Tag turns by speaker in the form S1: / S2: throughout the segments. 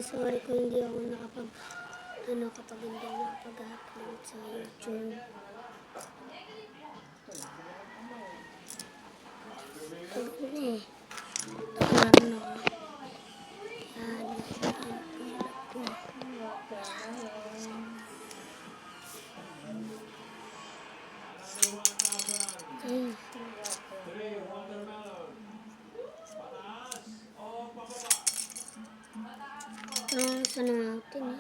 S1: Sorry kung hindi ako kapag hindi ako nakapag-upload sa YouTube. Sana natin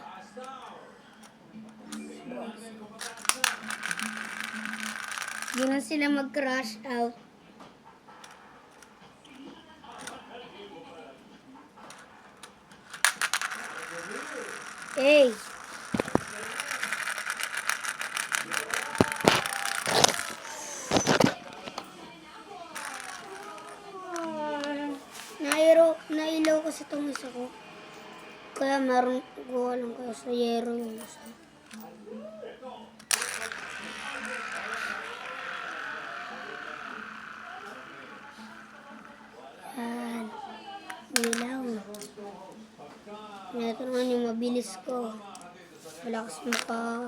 S1: Hindi na sila mag-crash out. Hey! Nailaw kasi itong isa ko. Kaya meron ko alam kaya sa yero yung isa. Yan. Ilaw. Ito naman yung mabilis ko. Malakas maka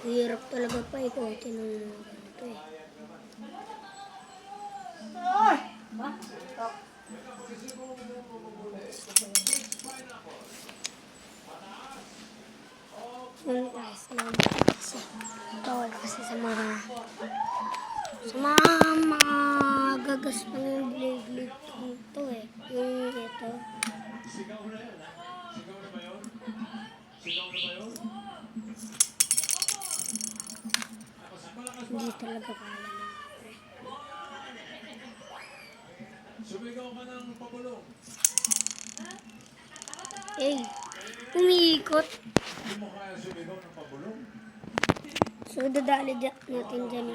S1: hirap talaga pa ikutin ng ganito guys, bawal kasi sa mga gagas pa ng blade ito yung ito. Hindi talaga kaya
S2: sumigaw ka ng pabulong.
S1: umiikot.
S2: Hindi mo kaya sumigaw ng pabulong.
S1: So, dadali natin dyan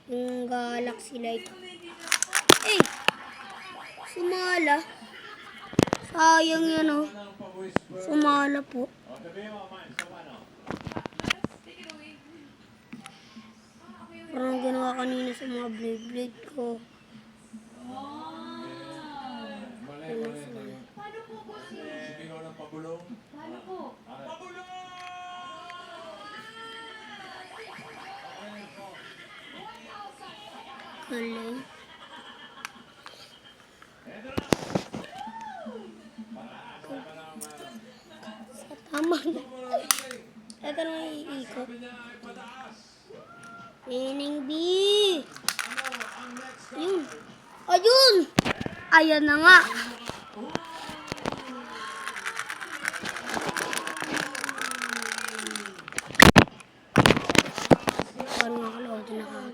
S1: yung galaxy light. Sumala. Sayang yan Sumala po. Parang ginawa kanina sa mga blade ko.
S2: Sumigaw ng pabulong.
S3: Paano po?
S2: Pabulong!
S1: Galing. Tama na. Ito na iikot. Meaning B. Ayun! Ayan na nga. Parang nakaload na ako.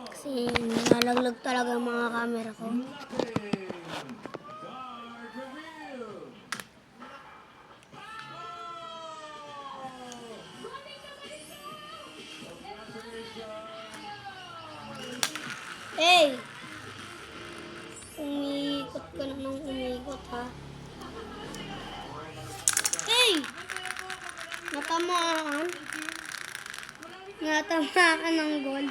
S1: Kasi nalaglag talaga ang mga camera ko. Umiikot ka na nang umiikot ha. Natamaan ng gold.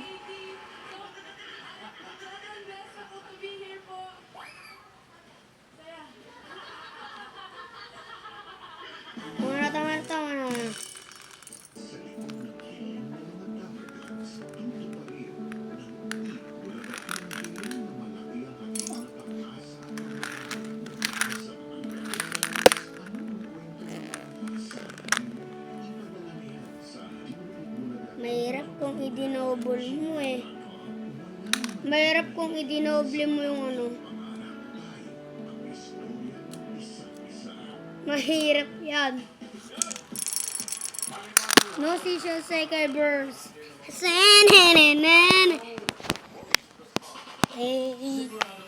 S1: Tama na. Mahirap kung i-dinoble mo Mahirap kung i-dinoble mo yung Mahirap yan. No seashell cycle burst. Hey.